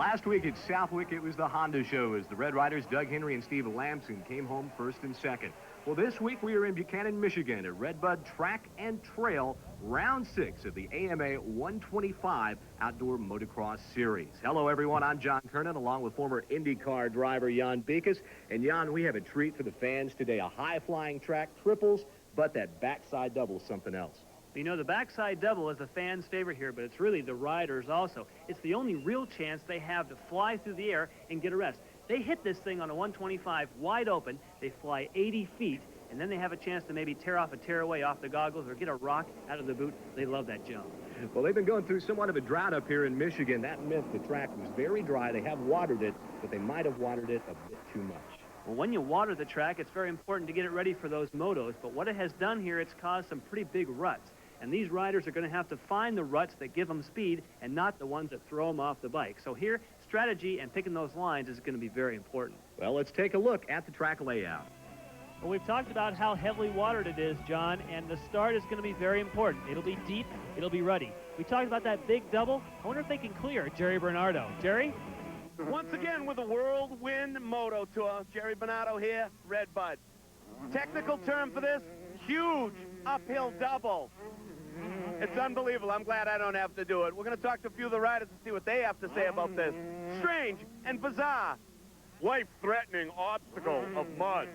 Last week at Southwick, it was the Honda show as the Red Riders, Doug Henry and Steve Lamson, came home first and second. Well, this week we are in Buchanan, Michigan at Redbud Track and Trail, round 6 of the AMA 125 Outdoor Motocross Series. Hello, everyone. I'm John Kernan, along with former IndyCar driver Jan Beekes. And, Jan, we have a treat for the fans today, a high-flying track, triples, but that backside double is something else. You know, the backside double is a fan's favorite here, but it's really the riders also. It's the only real chance they have to fly through the air and get a rest. They hit this thing on a 125 wide open, they fly 80 feet, and then they have a chance to maybe tear off a tearaway off the goggles or get a rock out of the boot. They love that jump. Well, they've been going through somewhat of a drought up here in Michigan. That meant the track was very dry. They have watered it, but they might have watered it a bit too much. Well, when you water the track, it's very important to get it ready for those motos, but what it has done here, it's caused some pretty big ruts. And these riders are going to have to find the ruts that give them speed and not the ones that throw them off the bike. So here, strategy and picking those lines is going to be very important. Well, let's take a look at the track layout. Well, we've talked about how heavily watered it is, John, and the start is going to be very important. It'll be deep, it'll be ruddy. We talked about that big double. I wonder if they can clear Jerry Bernardo. Jerry? Once again with the Whirlwind Moto Tour, Jerry Bernardo here, Redbud. Technical term for this, huge uphill double. It's unbelievable. I'm glad I don't have to do it. We're going to talk to a few of the riders and see what they have to say about this strange and bizarre, life-threatening obstacle of mud.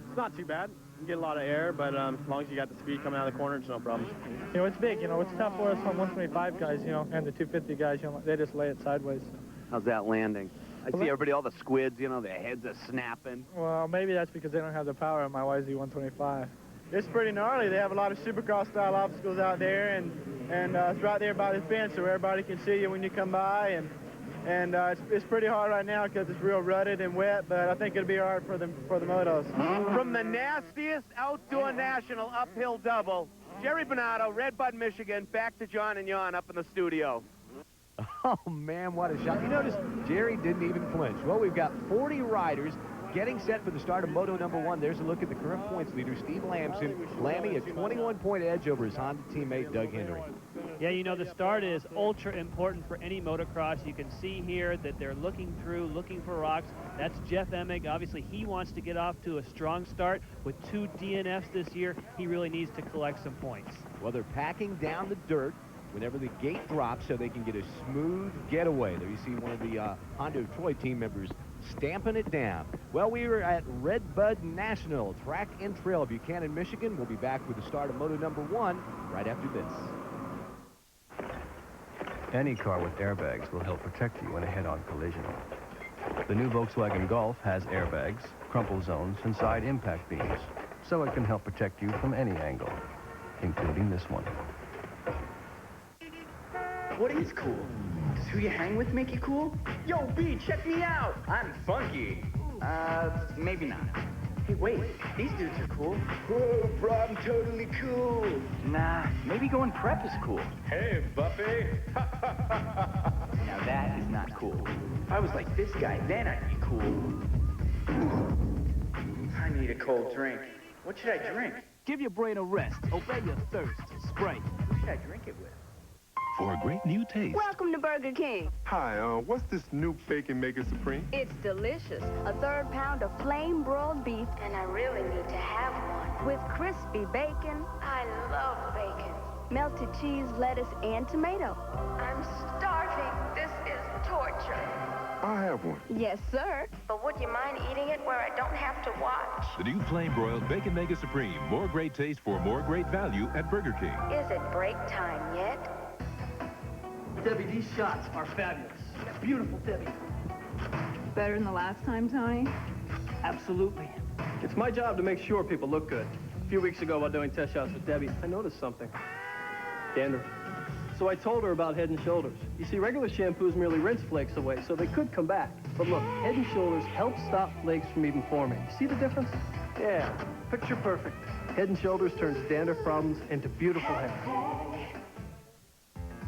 It's not too bad. You get a lot of air, but as long as you got the speed coming out of the corner, it's no problem. You know, it's big. You know, it's tough for us on 125 guys, you know, and the 250 guys, you know, they just lay it sideways. How's that landing? I see everybody, all the squids, you know, their heads are snapping. Well, maybe that's because they don't have the power of my YZ 125. It's pretty gnarly. They have a lot of Supercross-style obstacles out there, and it's right there by the fence, so everybody can see you when you come by. And it's pretty hard right now because it's real rutted and wet, but I think it'll be hard for the motos. From the nastiest outdoor national uphill double, Jerry Bernardo, Redbud, Michigan, back to John and Jan up in the studio. Oh, man, what a shot. You notice Jerry didn't even flinch. Well, we've got 40 riders getting set for the start of Moto number 1. There's a look at the current points leader, Steve Lamson, landing a 21-point edge over his Honda teammate, Doug Henry. Yeah, you know, the start is ultra important for any motocross. You can see here that they're looking for rocks. That's Jeff Emig. Obviously, he wants to get off to a strong start. With 2 DNFs this year, he really needs to collect some points. Well, they're packing down the dirt whenever the gate drops so they can get a smooth getaway. There you see one of the Honda Troy team members stamping it down. Well, we are at Redbud National Track and Trail, Buchanan, Michigan. We'll be back with the start of Moto number 1 right after this. Any car with airbags will help protect you in a head-on collision. The new Volkswagen Golf has airbags, crumple zones, and side impact beams, so it can help protect you from any angle, including this one. What is cool? Does who you hang with make you cool? Yo, B, check me out! I'm funky. Maybe not. Hey, wait, these dudes are cool. Whoa, bro, I'm totally cool. Nah, maybe going prep is cool. Hey, Buffy. Now that is not cool. If I was like this guy, then I'd be cool. I need a cold drink. What should I drink? Give your brain a rest. Obey your thirst. Sprite. Who should I drink it with? For a great new taste. Welcome to Burger King. Hi, what's this new Bacon Maker Supreme? It's delicious. A 3rd pound of flame broiled beef, and I really need to have one. With crispy bacon. I love bacon. Melted cheese, lettuce, and tomato. I'm starving. This is torture. I'll have one. Yes, sir. But would you mind eating it where I don't have to watch? The new Flame Broiled Bacon Mega Supreme. More great taste for more great value at Burger King. Is it break time yet? Debbie, these shots are fabulous. Beautiful, Debbie. Better than the last time, Tony? Absolutely. It's my job to make sure people look good. A few weeks ago, while doing test shots with Debbie, I noticed something. Dandruff. So I told her about Head & Shoulders. You see, regular shampoos merely rinse flakes away, so they could come back. But look, Head & Shoulders help stop flakes from even forming. See the difference? Yeah, picture perfect. Head & Shoulders turns dandruff problems into beautiful hair.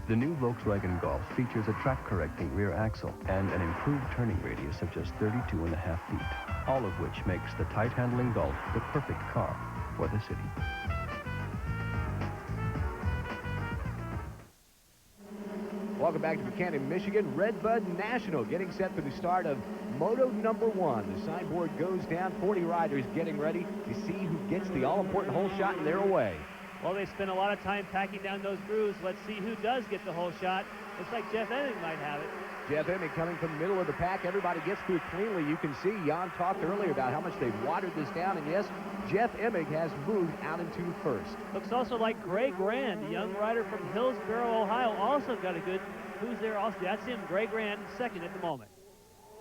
The new Volkswagen Golf features a track-correcting rear axle and an improved turning radius of just 32.5 feet, all of which makes the tight-handling Golf the perfect car for the city. Well, welcome back to Buchanan, Michigan. Redbud National getting set for the start of Moto number 1. The signboard goes down, 40 riders getting ready to see who gets the all-important hole shot, and they're away. Well, they spent a lot of time packing down those grooves. Let's see who does get the hole shot. Looks like Jeff Emig might have it. Jeff Emig coming from the middle of the pack. Everybody gets through cleanly. You can see Jan talked earlier about how much they've watered this down, and yes, Jeff Emig has moved out into first. Looks also like Gray Grand, the young rider from Hillsboro, Ohio, also got a good. Who's there also? That's him, Gray Grand, second at the moment.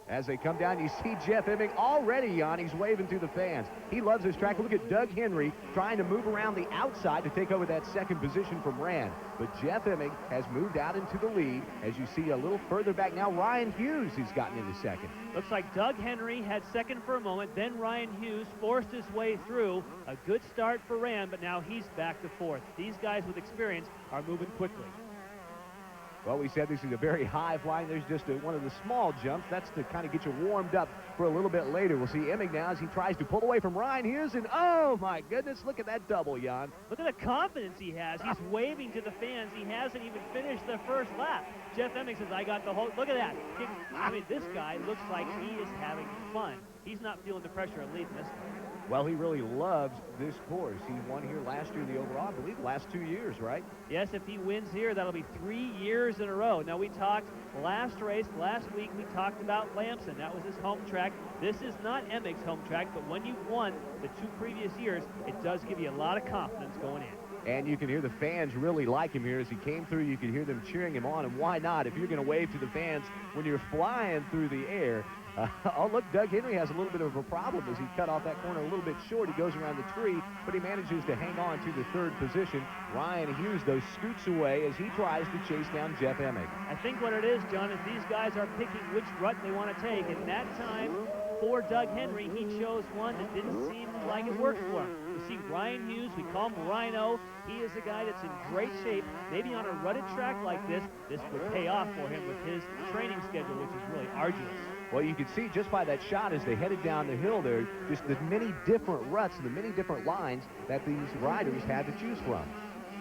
As they come down, you see Jeff Emig already, Jan. He's waving to the fans. He loves this track. Look at Doug Henry trying to move around the outside to take over that second position from Rand. But Jeff Emig has moved out into the lead. As you see a little further back now, Ryan Hughes has gotten into second. Looks like Doug Henry had second for a moment. Then Ryan Hughes forced his way through. A good start for Rand, but now he's back to fourth. These guys with experience are moving quickly. Well, we said this is a very high flying. There's just one of the small jumps. That's to kind of get you warmed up for a little bit later. We'll see Emig now as he tries to pull away from Ryan Hughes. And, oh, my goodness, look at that double, Jan. Look at the confidence he has. He's waving to the fans. He hasn't even finished the first lap. Jeff Emig says, I got the whole. Look at that. I mean, this guy looks like he is having fun. He's not feeling the pressure of leading this time. Well, he really loves this course. He won here last year, the overall, I believe, last 2 years, right? Yes, if he wins here, that'll be 3 years in a row. Now, we talked last week, we talked about Lamson. That was his home track. This is not Emig's home track, but when you've won the 2 previous years, it does give you a lot of confidence going in. And you can hear the fans really like him here. As he came through, you can hear them cheering him on. And why not? If you're going to wave to the fans when you're flying through the air. Oh, look, Doug Henry has a little bit of a problem as he cut off that corner a little bit short. He goes around the tree, but he manages to hang on to the third position. Ryan Hughes, though, scoots away as he tries to chase down Jeff Emig. I think what it is, John, is these guys are picking which rut they want to take. And that time, for Doug Henry, he chose one that didn't seem like it worked for him. You see Ryan Hughes, we call him Rhino. He is a guy that's in great shape. Maybe on a rutted track like this would pay off for him with his training schedule, which is really arduous. Well, you can see just by that shot as they headed down the hill there, just the many different ruts and the many different lines that these riders had to choose from.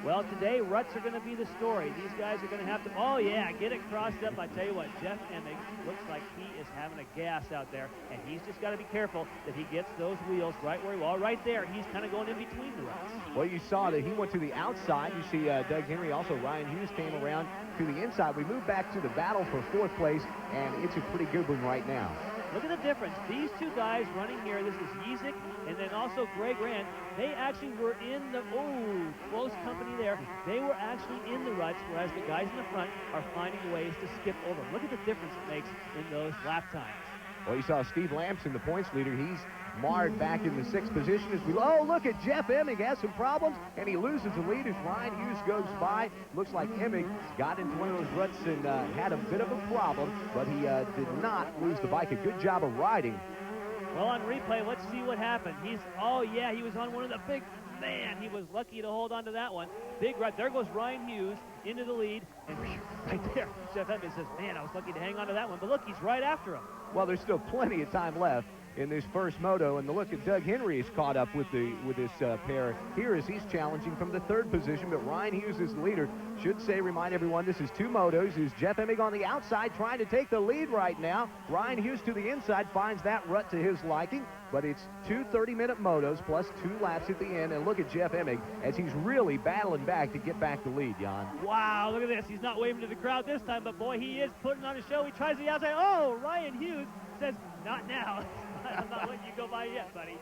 Well, today, ruts are going to be the story. These guys are going to have to, oh, yeah, get it crossed up. I tell you what, Jeff Emig looks like he is having a gas out there, and he's just got to be careful that he gets those wheels right where he will. Right there, he's kind of going in between the ruts. Well, you saw that he went to the outside. You see Doug Henry, also Ryan Hughes came around to the inside. We move back to the battle for fourth place, and it's a pretty good one right now. Look at the difference. These two guys running here, this is Yezik and then also Gray Grand, they actually were in the, close company there. They were actually in the ruts, whereas the guys in the front are finding ways to skip over. Look at the difference it makes in those lap times. Well, you saw Steve Lamson, the points leader. He's marred back in the 6th position as we, look at Jeff Emig has some problems, and he loses the lead as Ryan Hughes goes by. Looks like Emig got into one of those ruts and had a bit of a problem, but he did not lose the bike. A good job of riding. Well, on replay, let's see what happened. He was on one of the big, man, he was lucky to hold on to that one. Big rut. There goes Ryan Hughes into the lead, and right there, Jeff Emig says, man, I was lucky to hang on to that one. But look, he's right after him. Well, there's still plenty of time left in this first moto, and the look at Doug Henry is caught up with this pair here as he's challenging from the 3rd position, but Ryan Hughes is the leader. Remind everyone, this is 2 motos. Is Jeff Emig on the outside trying to take the lead right now. Ryan Hughes to the inside finds that rut to his liking, but it's 2 30-minute motos plus 2 laps at the end, and look at Jeff Emig as he's really battling back to get back the lead, Jan. Wow, look at this. He's not waving to the crowd this time, but boy, he is putting on a show. He tries the outside. Oh, Ryan Hughes says, not now. I'm not letting you go by yet, buddy.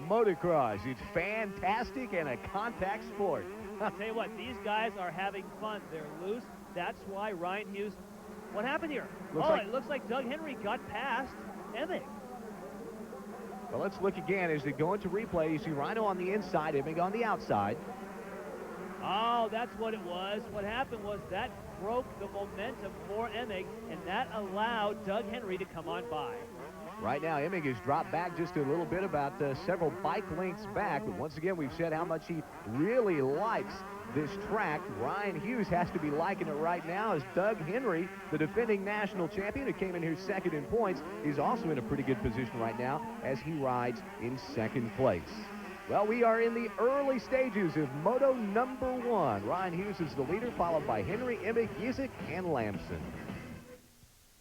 Motocross, it's fantastic and a contact sport. I'll tell you what, these guys are having fun. They're loose. That's why Ryan Hughes, what happened here? It looks like Doug Henry got past Emig. Well, let's look again as they go into replay. You see Rhino on the inside, Emig on the outside. Oh, that's what it was. What happened was that broke the momentum for Emig, and that allowed Doug Henry to come on by. Right now, Emig has dropped back just a little bit, about several bike lengths back. But once again, we've said how much he really likes this track. Ryan Hughes has to be liking it right now as Doug Henry, the defending national champion who came in here 2nd in points, is also in a pretty good position right now as he rides in 2nd place. Well, we are in the early stages of Moto number 1. Ryan Hughes is the leader, followed by Henry, Emig, Yisick, and Lamson.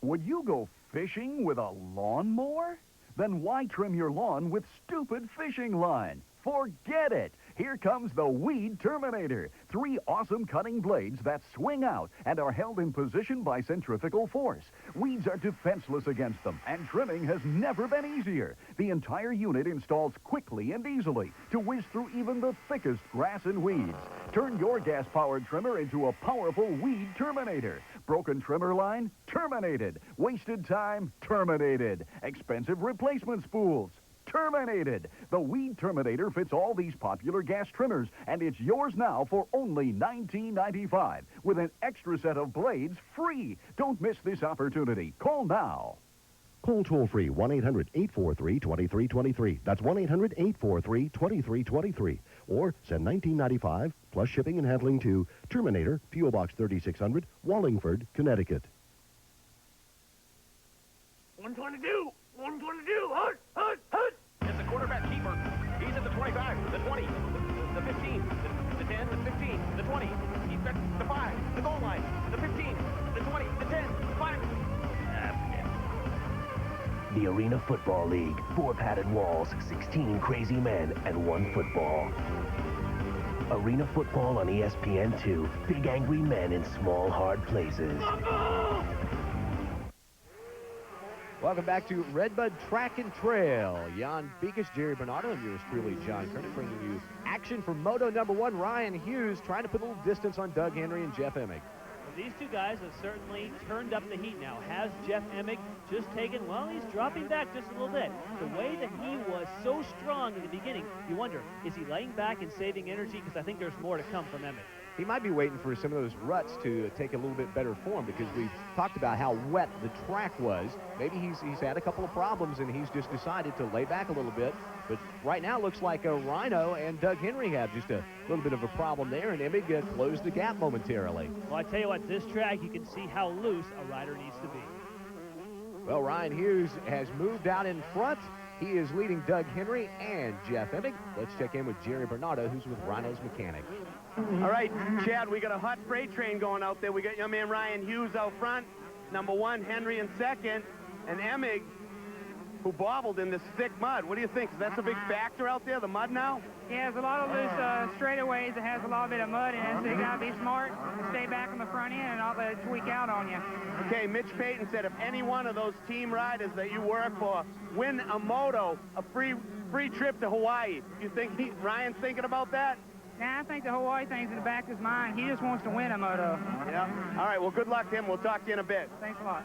Would you go fishing with a lawnmower? Then why trim your lawn with stupid fishing line? Forget it. Here comes the Weed Terminator. 3 awesome cutting blades that swing out and are held in position by centrifugal force. Weeds are defenseless against them, and trimming has never been easier. The entire unit installs quickly and easily to whiz through even the thickest grass and weeds. Turn your gas-powered trimmer into a powerful Weed Terminator. Broken trimmer line? Terminated. Wasted time? Terminated. Expensive replacement spools? Terminated. The Weed Terminator fits all these popular gas trimmers, and it's yours now for only $19.95 with an extra set of blades free. Don't miss this opportunity. Call now. Call toll-free 1-800-843-2323. That's 1-800-843-2323. Or send $19.95 plus shipping and handling to Terminator, P.O. Box 3600, Wallingford, Connecticut. 122! 122! Hut! Hut! Hut! It's the quarterback keeper. He's at the 25, the 20, the 15, the 10, the 15, the 20. He's at the 5, the goal line, the 15, the 20, the 10, the 5. The Arena Football League. 4 padded walls, 16 crazy men, and 1 football. Arena Football on ESPN2. Big angry men in small, hard places. Welcome back to Redbud Track and Trail. Jan Beekes, Jerry Bernardo, and yours truly, John Kernan, bringing you action from Moto number 1. Ryan Hughes trying to put a little distance on Doug Henry and Jeff Emig. Well, these two guys have certainly turned up the heat now. Has Jeff Emig just taken, well, he's dropping back just a little bit. The way that he was so strong in the beginning, you wonder, is he laying back and saving energy? Because I think there's more to come from Emig. He might be waiting for some of those ruts to take a little bit better form, because we've talked about how wet the track was. Maybe he's had a couple of problems and he's just decided to lay back a little bit. But right now it looks like Rhino and Doug Henry have just a little bit of a problem there, and Emig closed the gap momentarily. Well, I tell you what, this track, you can see how loose a rider needs to be. Well, Ryan Hughes has moved out in front. He is leading Doug Henry and Jeff Emig. Let's check in with Jerry Bernardo, who's with Rhino's mechanic. All right, Chad, we got a hot freight train going out there. We got your man Ryan Hughes out front, number 1, Henry in second, and Emig, who bobbled in this thick mud. What do you think? That's a big factor out there, the mud now? Yeah, there's a lot of loose straightaways that has a lot bit of mud in it, so you got to be smart and stay back on the front end and not let it tweak out on you. Okay, Mitch Payton said if any one of those team riders that you work for win a moto, a free trip to Hawaii, you think Ryan's thinking about that? Nah, I think the Hawaii thing's in the back of his mind. He just wants to win a moto. Yeah. All right, well, good luck to him. We'll talk to you in a bit. Thanks a lot.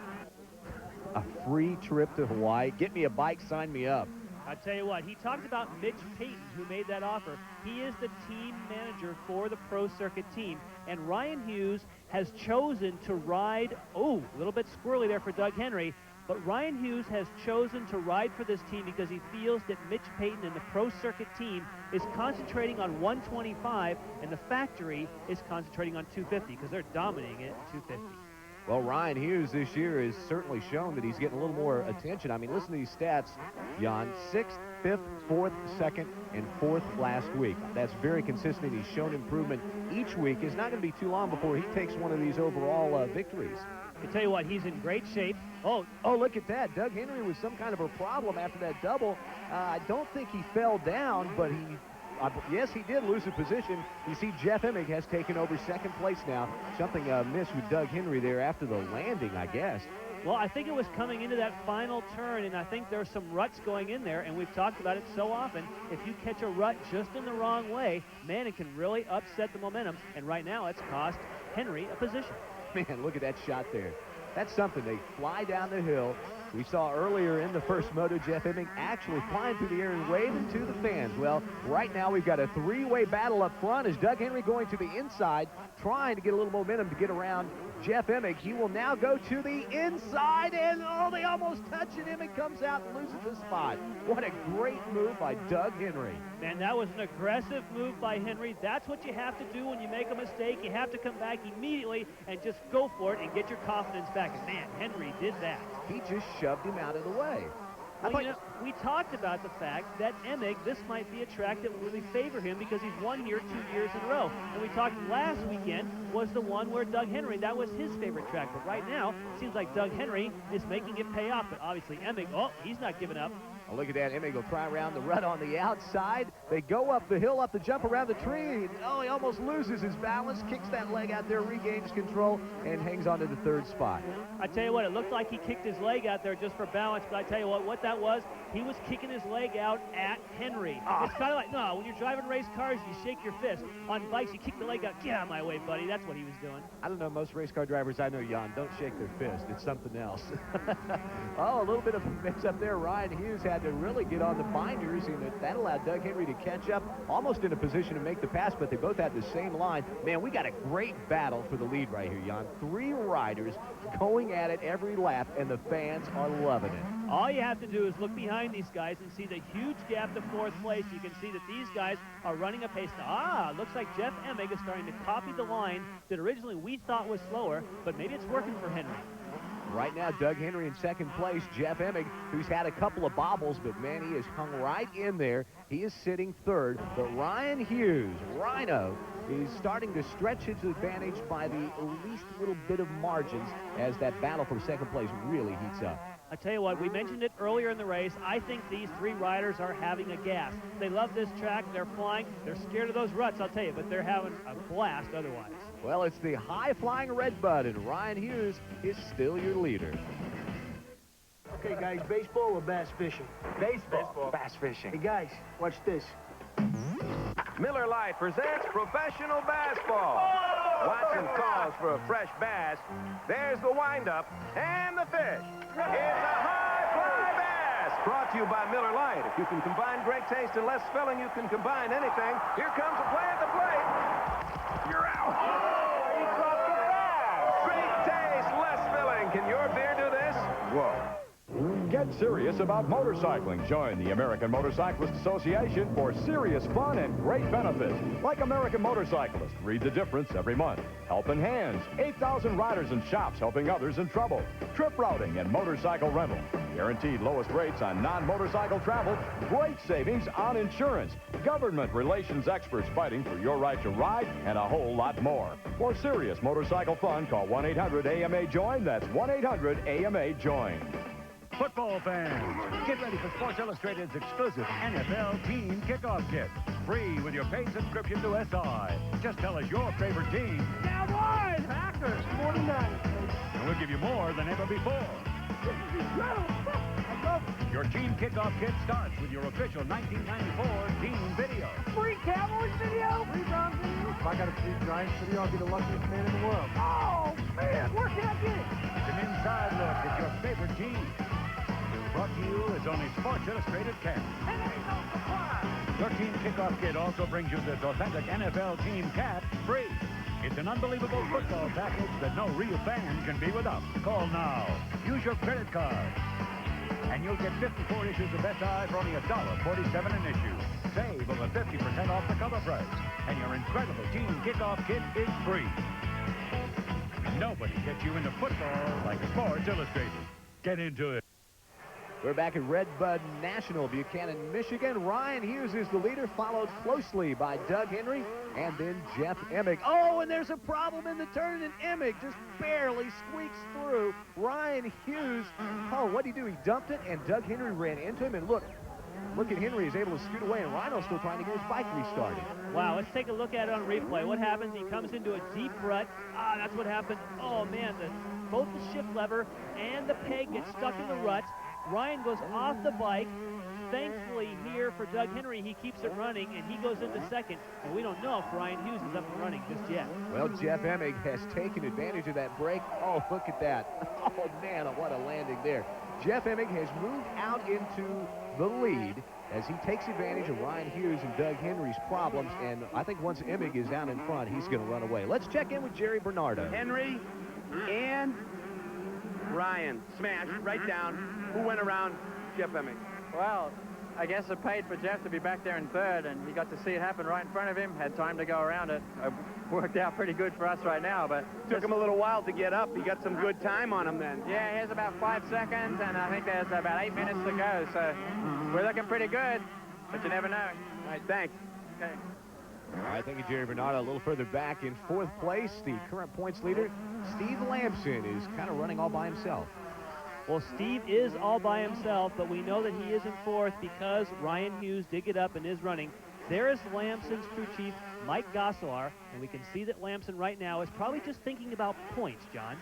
A free trip to Hawaii. Get me a bike, sign me up. I tell you what, he talked about Mitch Payton, who made that offer. He is the team manager for the Pro Circuit team, and Ryan Hughes has chosen to ride, a little bit squirrely there for Doug Henry, but Ryan Hughes has chosen to ride for this team because he feels that Mitch Payton and the Pro Circuit team is concentrating on 125, and the factory is concentrating on 250 because they're dominating it at 250. Well, Ryan Hughes this year has certainly shown that he's getting a little more attention. I mean, listen to these stats, Jan. 6th, 5th, 4th, 2nd, and 4th last week. That's very consistent. He's shown improvement each week. It's not going to be too long before he takes one of these overall victories. I tell you what, he's in great shape. Oh, look at that. Doug Henry was some kind of a problem after that double. I don't think he fell down, but yes, he did lose a position. You see, Jeff Emig has taken over second place now. Something missed with Doug Henry there after the landing, I guess. Well, I think it was coming into that final turn, and I think there's some ruts going in there, and we've talked about it so often. If you catch a rut just in the wrong way, man, it can really upset the momentum, and right now it's cost Henry a position. Man, look at that shot there. That's something. They fly down the hill. We saw earlier in the first moto, Jeff Emig actually flying through the air and waving to the fans. Well, right now we've got a 3-way battle up front as Doug Henry going to the inside, trying to get a little momentum to get around Jeff Emig. He will now go to the inside, and they almost touch it. Emig comes out and loses the spot. What a great move by Doug Henry. Man, that was an aggressive move by Henry. That's what you have to do when you make a mistake. You have to come back immediately and just go for it and get your confidence back. And man, Henry did that. He just shoved him out of the way. Well, you know, we talked about the fact that Emig, this might be a track that will really favor him because he's won here 2 years in a row. And we talked last weekend was the one where Doug Henry, that was his favorite track. But right now, it seems like Doug Henry is making it pay off. But obviously, Emig, oh, he's not giving up. Oh, look at that. Emig will try around the rut on the outside. They go up the hill, up the jump around the tree. Oh, he almost loses his balance, kicks that leg out there, regains control, and hangs on to the third spot. I tell you what, it looked like he kicked his leg out there just for balance, but I tell you what that was, he was kicking his leg out at Henry. It's kind of like, no, when you're driving race cars, you shake your fist. On bikes, you kick the leg out. Get out of my way, buddy. That's what he was doing. I don't know, most race car drivers I know, Jan, don't shake their fist. It's something else. Oh, a little bit of a mix up there. Ryan Hughes had to really get on the binders, and that allowed Doug Henry to catch up, almost in a position to make the pass, but they both had the same line. Man, we got a great battle for the lead right here, Jan. 3 riders going at it every lap, and the fans are loving it. All you have to do is look behind these guys and see the huge gap to 4th place. You can see that these guys are running a pace. Looks like Jeff Emig is starting to copy the line that originally we thought was slower, but maybe it's working for Henry. Right now, Doug Henry in 2nd place. Jeff Emig, who's had a couple of bobbles, but man, he has hung right in there. He is sitting 3rd. But Ryan Hughes, Rhino, is starting to stretch his advantage by the least little bit of margins as that battle for 2nd place really heats up. I tell you what, we mentioned it earlier in the race. I think these 3 riders are having a gas. They love this track. They're flying. They're scared of those ruts, I'll tell you, but they're having a blast otherwise. Well, it's the high-flying Redbud, and Ryan Hughes is still your leader. Okay, guys, baseball or bass fishing? Baseball. Bass fishing. Hey, guys, watch this. Miller Lite presents professional baseball. Watson calls for a fresh bass. There's the windup and the fish. It's a high-fly bass. Brought to you by Miller Lite. If you can combine great taste and less filling, you can combine anything. Here comes a play at the plate. You're out. Oh, he caught the bass. Great taste, less filling. Can your beer do this? Whoa. Get serious about motorcycling. Join the American Motorcyclist Association for serious fun and great benefits. Like American Motorcyclist, read the difference every month. Helping Hands, 8,000 riders and shops helping others in trouble. Trip routing and motorcycle rental. Guaranteed lowest rates on non-motorcycle travel. Great savings on insurance. Government relations experts fighting for your right to ride, and a whole lot more. For serious motorcycle fun, call 1-800-AMA-JOIN. That's 1-800-AMA-JOIN. Football fans, get ready for Sports Illustrated's exclusive NFL Team Kickoff Kit. Free with your paid subscription to SI. Just tell us your favorite team. Cowboys! Packers! 49ers! And we'll give you more than ever before. This is incredible! I love it! Your Team Kickoff Kit starts with your official 1994 team video. Free Cowboys video! Free Browns video! If I got a free Giants video, I'll be the luckiest man in the world. Oh, man! Where can I get it? It's an inside look at your favorite team. Brought to you as only Sports Illustrated can. And ain't no surprise! Your Team Kickoff Kit also brings you this authentic NFL team cap free. It's an unbelievable football package that no real fan can be without. Call now. Use your credit card. And you'll get 54 issues of SI for only $1.47 an issue. Save over 50% off the cover price. And your incredible Team Kickoff Kit is free. Nobody gets you into football like Sports Illustrated. Get into it. We're back at Redbud National, Buchanan, Michigan. Ryan Hughes is the leader, followed closely by Doug Henry and then Jeff Emig. Oh, and there's a problem in the turn, and Emig just barely squeaks through. Ryan Hughes, oh, what'd he do? He dumped it, and Doug Henry ran into him, and look at Henry. He's able to scoot away, and Rhino's still trying to get his bike restarted. Wow, let's take a look at it on replay. What happens? He comes into a deep rut. That's what happened. Oh, man, both the shift lever and the peg get stuck in the rut. Ryan goes off the bike. Thankfully here for Doug Henry, he keeps it running, and he goes into 2nd. And we don't know if Ryan Hughes is up and running just yet. Well, Jeff Emig has taken advantage of that break. Oh, look at that. Oh, man, what a landing there. Jeff Emig has moved out into the lead as he takes advantage of Ryan Hughes and Doug Henry's problems. And I think once Emig is down in front, he's going to run away. Let's check in with Jerry Bernardo. Henry and Ryan smashed right down. Who went around Jeff Emig? Well, I guess it paid for Jeff to be back there in third, and he got to see it happen right in front of him, had time to go around it. It worked out pretty good for us right now, but... Took him a little while to get up. He got some good time on him then. Yeah, he has about 5 seconds, and I think there's about 8 minutes to go, so we're looking pretty good, but you never know. All right, thanks. Okay. All right, thank you, Jerry Bernardo. A little further back in 4th place, the current points leader, Steve Lamson, is kind of running all by himself. Well, Steve is all by himself, but we know that he is in 4th because Ryan Hughes did get up and is running. There is Lamson's crew chief, Mike Gosselar, and we can see that Lamson right now is probably just thinking about points, John.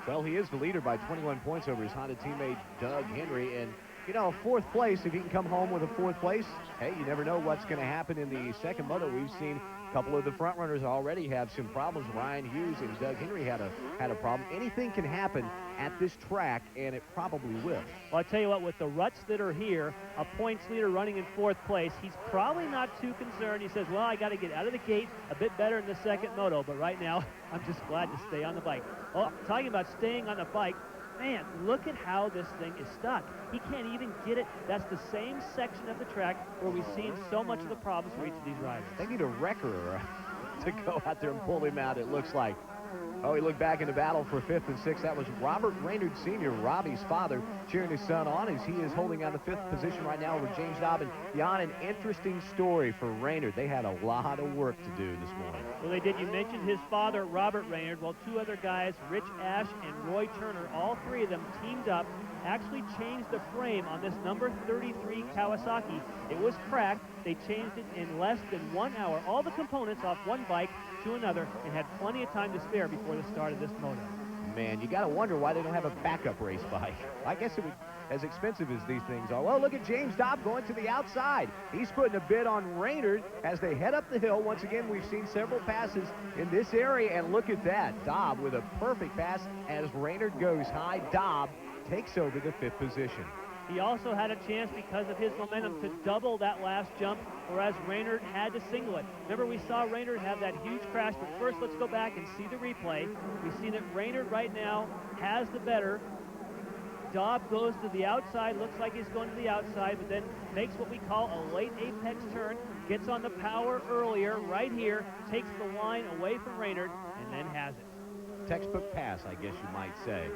Well, he is the leader by 21 points over his Honda teammate, Doug Henry, and you know, 4th place, if he can come home with a 4th place, hey, you never know what's going to happen in the second moto. We've seen a couple of the front runners already have some problems. Ryan Hughes and Doug Henry had a problem. Anything can happen at this track, and it probably will. Well, I tell you what, with the ruts that are here, a points leader running in 4th place, he's probably not too concerned. He says, well, I got to get out of the gate a bit better in the second moto, but right now, I'm just glad to stay on the bike. Well, talking about staying on the bike, man, look at how this thing is stuck. He can't even get it. That's the same section of the track where we've seen so much of the problems for each of these riders. They need a wrecker to go out there and pull him out, it looks like. Oh, he looked back in the battle for 5th and 6th. That was Robert Raynard Sr., Robbie's father, cheering his son on as he is holding on the 5th position right now over James Dobbin. Jan, an interesting story for Raynard. They had a lot of work to do this morning. Well, they did. You mentioned his father, Robert Raynard. Well, 2 other guys, Rich Ash and Roy Turner, all 3 of them teamed up, actually changed the frame on this number 33 Kawasaki. It was cracked. They changed it in less than 1 hour. All the components off one bike to another, and had plenty of time to spare before the start of this moto. Man, you got to wonder why they don't have a backup race bike. I guess it would, as expensive as these things are. Well, look at James Dobb going to the outside. He's putting a bid on Raynard as they head up the hill. Once again, we've seen several passes in this area, and look at that. Dobb with a perfect pass as Raynard goes high. Dobb takes over the 5th position. He also had a chance because of his momentum to double that last jump, whereas Raynard had to single it. Remember, we saw Raynard have that huge crash, but first let's go back and see the replay. We see that Raynard right now has the better. Dobb goes to the outside, looks like he's going to the outside, but then makes what we call a late apex turn, gets on the power earlier, right here, takes the line away from Raynard, and then has it. Textbook pass, I guess you might say.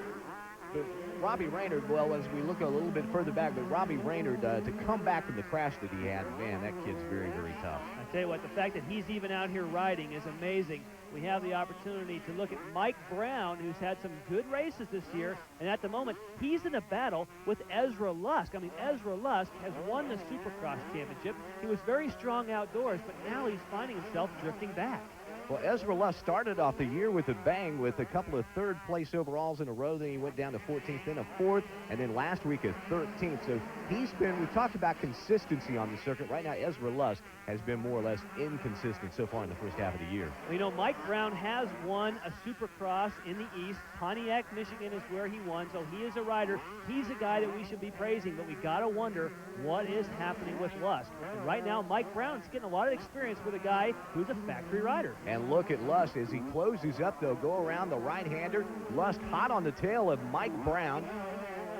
But Robbie Raynard, well, as we look a little bit further back, but Robbie Raynard, to come back from the crash that he had, man, that kid's very, very tough. I tell you what, the fact that he's even out here riding is amazing. We have the opportunity to look at Mike Brown, who's had some good races this year, and at the moment, he's in a battle with Ezra Lusk. I mean, Ezra Lusk has won the Supercross championship. He was very strong outdoors, but now he's finding himself drifting back. Well, Ezra Lusk started off the year with a bang with a couple of 3rd place overalls in a row. Then he went down to 14th, then a 4th, and then last week a 13th. So he's been, we've talked about consistency on the circuit. Right now, Ezra Lusk has been more or less inconsistent so far in the first half of the year. Well, you know, Mike Brown has won a Supercross in the East. Pontiac, Michigan is where he won, so he is a rider. He's a guy that we should be praising, but we got to wonder what is happening with Lusk. And right now, Mike Brown's getting a lot of experience with a guy who's a factory rider. And look at Lusk as he closes up. They'll go around the right-hander. Lusk hot on the tail of Mike Brown.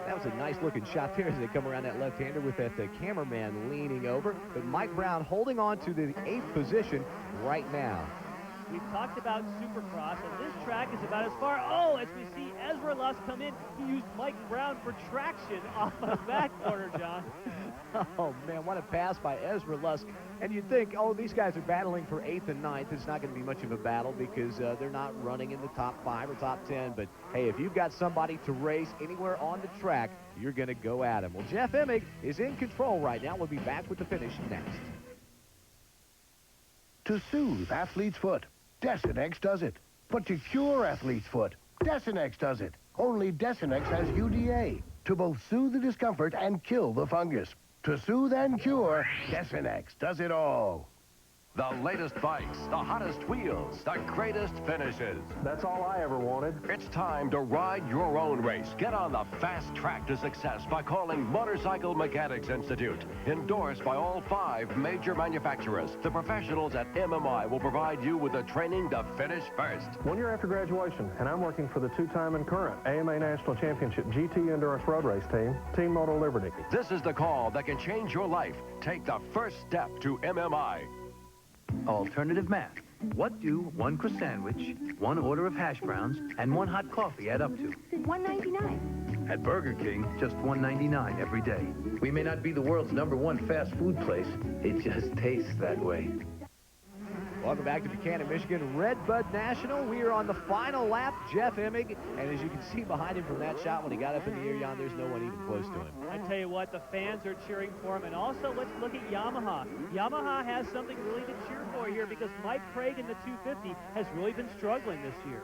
That was a nice-looking shot there as they come around that left-hander with that cameraman leaning over. But Mike Brown holding on to the 8th position right now. We've talked about Supercross, and this track is about as far. Oh, as we see Ezra Lusk come in, he used Mike Brown for traction off of the back corner, John. Oh, man, what a pass by Ezra Lusk. And you'd think, oh, these guys are battling for 8th and 9th. It's not going to be much of a battle because they're not running in the top 5 or top 10. But, hey, if you've got somebody to race anywhere on the track, you're going to go at him. Well, Jeff Emig is in control right now. We'll be back with the finish next. To soothe athlete's foot, Desinex does it. But to cure athlete's foot, Desinex does it. Only Desinex has UDA to both soothe the discomfort and kill the fungus. To soothe and cure, Desinex does it all. The latest bikes, the hottest wheels, the greatest finishes. That's all I ever wanted. It's time to ride your own race. Get on the fast track to success by calling Motorcycle Mechanics Institute. Endorsed by all 5 major manufacturers, the professionals at MMI will provide you with the training to finish first. 1 year after graduation, and I'm working for the 2-time and current AMA National Championship GT Endurance Road Race team, Team Moto Liberty. This is the call that can change your life. Take the first step to MMI. Alternative math. What do 1 crust sandwich, 1 order of hash browns, and 1 hot coffee add up to? $1.99. At Burger King, just $1.99 every day. We may not be the world's #1 fast food place. It just tastes that way. Welcome back to Buchanan, Michigan, Redbud National. We are on the final lap. Jeff Emig, and as you can see behind him from that shot when he got up in the air, Jan, there's no one even close to him. I tell you what, the fans are cheering for him. And also, let's look at Yamaha. Yamaha has something really to cheer for here because Mike Craig in the 250 has really been struggling this year.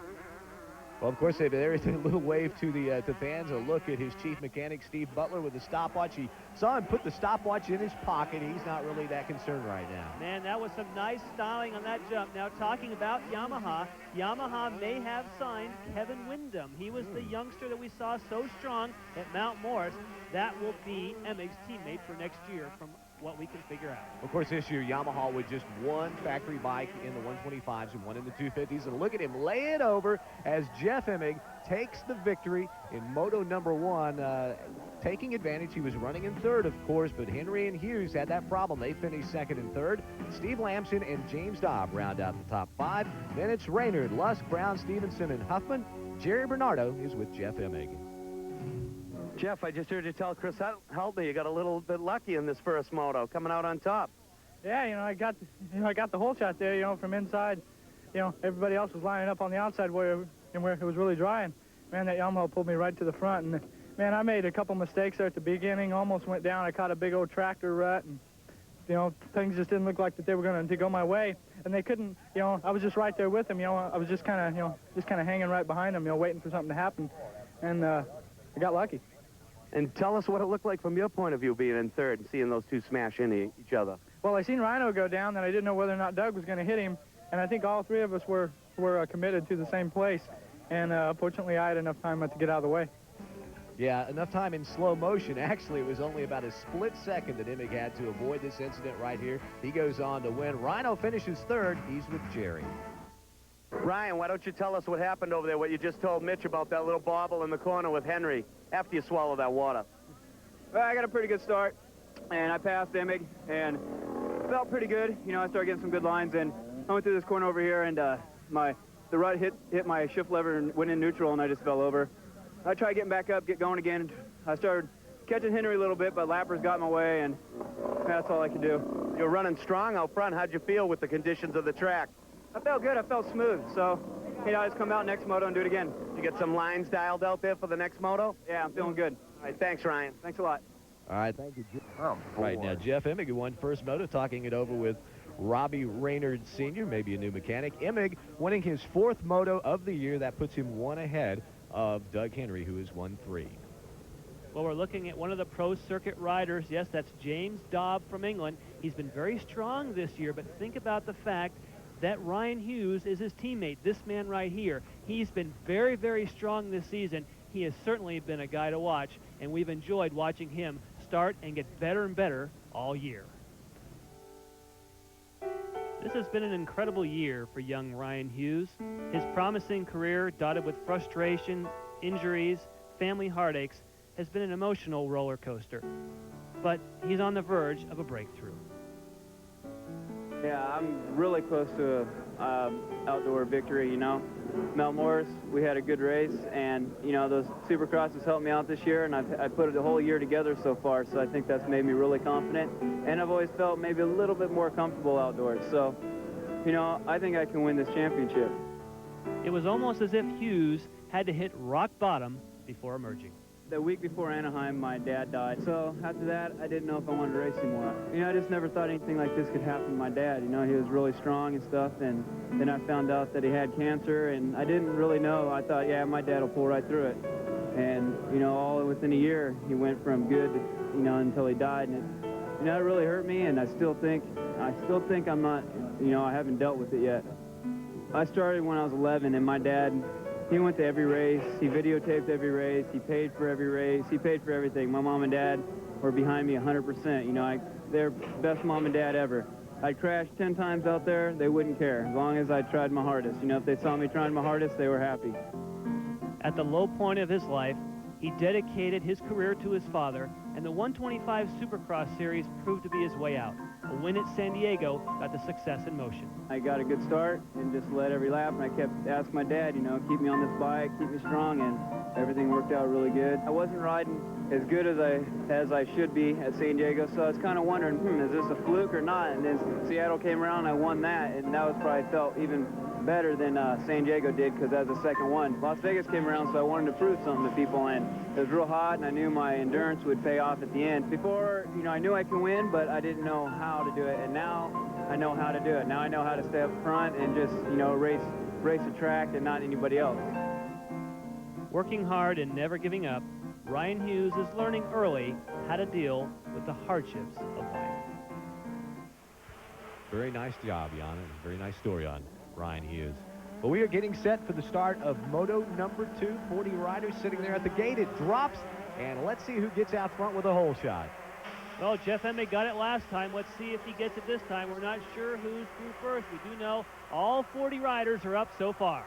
Well, of course, there's a little wave to the fans. A look at his chief mechanic, Steve Butler, with the stopwatch. He saw him put the stopwatch in his pocket. He's not really that concerned right now. Man, that was some nice styling on that jump. Now, talking about Yamaha, Yamaha may have signed Kevin Windham. He was the youngster that we saw so strong at Mount Morris. That will be Emig's teammate for next year from what we can figure out. Of course, this year, Yamaha with just 1 factory bike in the 125s and 1 in the 250s. And look at him lay it over as Jeff Emig takes the victory in Moto #1, taking advantage. He was running in 3rd, of course, but Henry and Hughes had that problem. They finished 2nd and 3rd. Steve Lamson and James Dobb round out the top 5. Then it's Raynard, Lusk, Brown, Stevenson, and Huffman. Jerry Bernardo is with Jeff Emig. Jeff, I just heard you tell Chris Heltney you got a little bit lucky in this first moto, coming out on top. Yeah, I got the whole shot there, from inside. Everybody else was lining up on the outside where it was really dry. And, man, that Yamaha pulled me right to the front. And, man, I made a couple mistakes there at the beginning, almost went down. I caught a big old tractor rut. And, things just didn't look like that they were going to go my way. And they couldn't, I was just right there with them. I was just kind of, hanging right behind them, waiting for something to happen. And I got lucky. And tell us what it looked like from your point of view being in 3rd and seeing those two smash into each other. Well, I seen Rhino go down, and I didn't know whether or not Doug was going to hit him. And I think all 3 of us were committed to the same place. And fortunately, I had enough time to get out of the way. Yeah, enough time in slow motion. Actually, it was only about a split second that Emig had to avoid this incident right here. He goes on to win. Rhino finishes 3rd. He's with Jerry. Ryan, why don't you tell us what happened over there, what you just told Mitch about that little bobble in the corner with Henry after you swallow that water? Well, I got a pretty good start, and I passed Emig, and felt pretty good. I started getting some good lines, and I went through this corner over here, and the rut hit my shift lever and went in neutral, and I just fell over. I tried getting back up, get going again. I started catching Henry a little bit, but lappers got in my way, and that's all I could do. You're running strong out front. How'd you feel with the conditions of the track? I felt good. I felt smooth. So, I just come out next moto and do it again. You get some lines dialed out there for the next moto? Yeah, I'm feeling good. All right, thanks, Ryan. Thanks a lot. All right, thank you. Right now, Jeff Emig, who won first moto, talking it over with Robbie Raynard Sr., maybe a new mechanic. Emig winning his 4th moto of the year. That puts him 1 ahead of Doug Henry, who has won 3. Well, we're looking at one of the pro circuit riders. Yes, that's James Dobb from England. He's been very strong this year, but think about the fact that Ryan Hughes is his teammate, this man right here. He's been very, very strong this season. He has certainly been a guy to watch, and we've enjoyed watching him start and get better and better all year. This has been an incredible year for young Ryan Hughes. His promising career, dotted with frustration, injuries, family heartaches, has been an emotional roller coaster. But he's on the verge of a breakthrough. Yeah, I'm really close to outdoor victory, Mount Morris, we had a good race, and, those Supercrosses helped me out this year, and I put it the whole year together so far, so I think that's made me really confident. And I've always felt maybe a little bit more comfortable outdoors. So, I think I can win this championship. It was almost as if Hughes had to hit rock bottom before emerging. The week before Anaheim, my dad died. So after that, I didn't know if I wanted to race anymore. I just never thought anything like this could happen to my dad. He was really strong and stuff, and then I found out that he had cancer, and I didn't really know. I thought, yeah, my dad will pull right through it. And, all within a year, he went from good, until he died, and you know, it really hurt me, and I still think I'm not, you know, I haven't dealt with it yet. I started when I was 11, and my dad, he went to every race. He videotaped every race. He paid for every race. He paid for everything. My mom and dad were behind me 100%. You know, they're best mom and dad ever. I'd crash 10 times out there, they wouldn't care, as long as I tried my hardest. You know, if they saw me trying my hardest, they were happy. At the low point of his life, he dedicated his career to his father, and the 125 Supercross Series proved to be his way out. A win at San Diego got the success in motion. I got a good start and just led every lap, and I kept asking my dad, you know, keep me on this bike, keep me strong, and everything worked out really good. I wasn't riding as good as I should be at San Diego, so I was kind of wondering, is this a fluke or not? And then Seattle came around, and I won that, and that was probably felt even better than San Diego did, because that was the second one. Las Vegas came around, so I wanted to prove something to people, and it was real hot, and I knew my endurance would pay off at the end. Before, you know, I knew I could win, but I didn't know how to do it, and now I know how to do it. Now I know how to stay up front and just, you know, race the track and not anybody else. Working hard and never giving up, Ryan Hughes is learning early how to deal with the hardships of life. Very nice job, Jan. Very nice story on Ryan Hughes. Well, we are getting set for the start of Moto number 2. 40 riders sitting there at the gate. It drops, and let's see who gets out front with a hole shot. Well, Jeff Emig got it last time. Let's see if he gets it this time. We're not sure who's through first. We do know all 40 riders are up so far.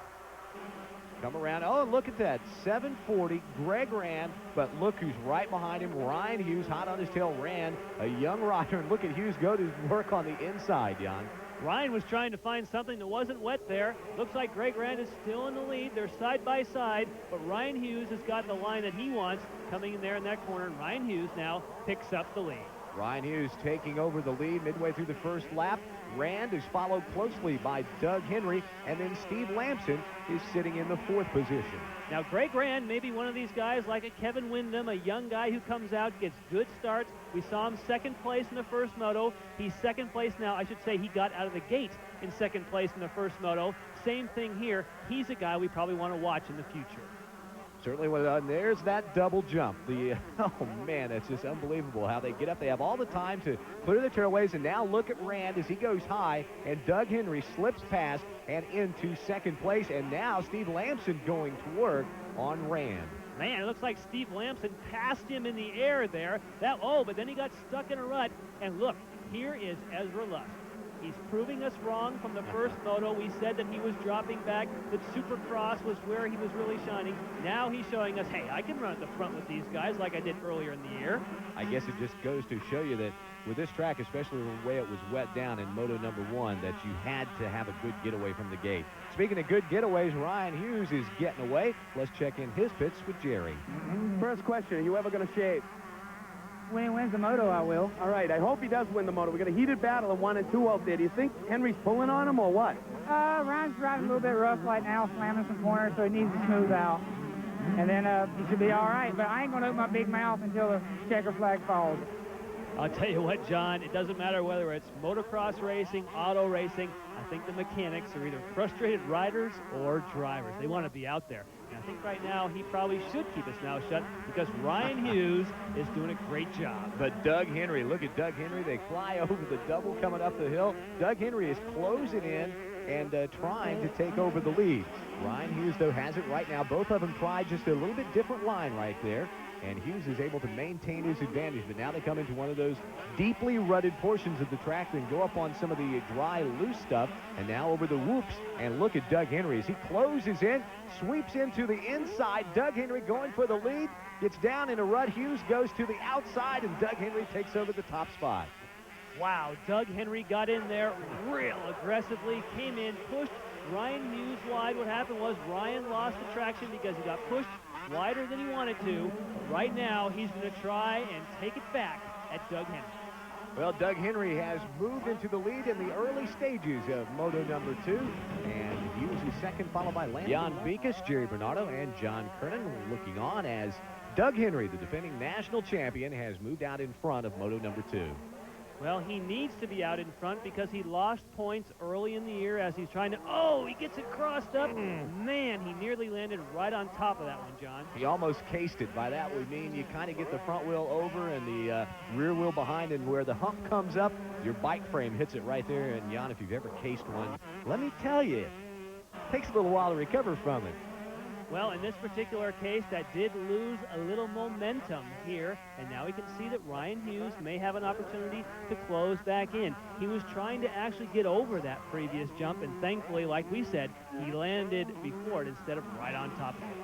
Come around. Oh, look at that. 740, Greg Rand, but look who's right behind him. Ryan Hughes, hot on his tail. Rand, a young rider. And look at Hughes go to work on the inside, Jan. Ryan was trying to find something that wasn't wet there. Looks like Greg Rand is still in the lead. They're side by side, but Ryan Hughes has got the line that he wants coming in there in that corner, and Ryan Hughes now picks up the lead. Ryan Hughes taking over the lead midway through the first lap. Rand is followed closely by Doug Henry, and then Steve Lamson is sitting in the 4th position. Now, Greg Rand may be one of these guys like a Kevin Windham, a young guy who comes out, gets good starts. We saw him 2nd place in the first moto. He's 2nd place now. I should say he got out of the gate in 2nd place in the first moto. Same thing here. He's a guy we probably want to watch in the future. Certainly, there's that double jump. Oh, man, it's just unbelievable how they get up. They have all the time to clear the trailways, and now look at Rand as he goes high, and Doug Henry slips past and into 2nd place, and now Steve Lamson going to work on Rand. Man, it looks like Steve Lamson passed him in the air there. But then he got stuck in a rut, and look, here is Ezra Lusk. He's proving us wrong from the first moto. We said that he was dropping back, that Supercross was where he was really shining. Now he's showing us, hey, I can run at the front with these guys like I did earlier in the year. I guess it just goes to show you that with this track, especially the way it was wet down in Moto number 1, that you had to have a good getaway from the gate. Speaking of good getaways, Ryan Hughes is getting away. Let's check in his pits with Jerry. First question, are you ever going to shave? When he wins the moto, I will. All right, I hope he does win the moto. We got a heated battle of 1 and 2 out there. Do you think Henry's pulling on him or what? Ryan's driving a little bit rough right now, slamming some corners, so he needs to smooth out. And then he should be all right, but I ain't going to open my big mouth until the checker flag falls. I'll tell you what, John, it doesn't matter whether it's motocross racing, auto racing. I think the mechanics are either frustrated riders or drivers. They want to be out there. And I think right now he probably should keep his mouth shut because Ryan Hughes is doing a great job. But Doug Henry, look at Doug Henry. They fly over the double coming up the hill. Doug Henry is closing in and trying to take over the lead. Ryan Hughes, though, has it right now. Both of them tried just a little bit different line right there. And Hughes is able to maintain his advantage, but now they come into one of those deeply rutted portions of the track, then go up on some of the dry, loose stuff, and now over the whoops. And look at Doug Henry as he closes in, sweeps into the inside. Doug Henry going for the lead, gets down in a rut. Hughes goes to the outside, and Doug Henry takes over the top spot. Wow, Doug Henry got in there real aggressively, came in, pushed Ryan Hughes wide. What happened was Ryan lost the traction because he got pushed wider than he wanted to. Right now, he's going to try and take it back at Doug Henry. Well, Doug Henry has moved into the lead in the early stages of Moto number 2. And Hughes is second, followed by Jan Beekes, Jerry Bernardo, and John Kernan looking on as Doug Henry, the defending national champion, has moved out in front of Moto number 2. Well, he needs to be out in front because he lost points early in the year as he's trying to... Oh, he gets it crossed up. Man, he nearly landed right on top of that one, John. He almost cased it. By that we mean you kind of get the front wheel over and the rear wheel behind, and where the hump comes up, your bike frame hits it right there. And, Jan, if you've ever cased one, let me tell you, it takes a little while to recover from it. Well, in this particular case, that did lose a little momentum here, and now we can see that Ryan Hughes may have an opportunity to close back in. He was trying to actually get over that previous jump, and thankfully, like we said, he landed before it instead of right on top of it.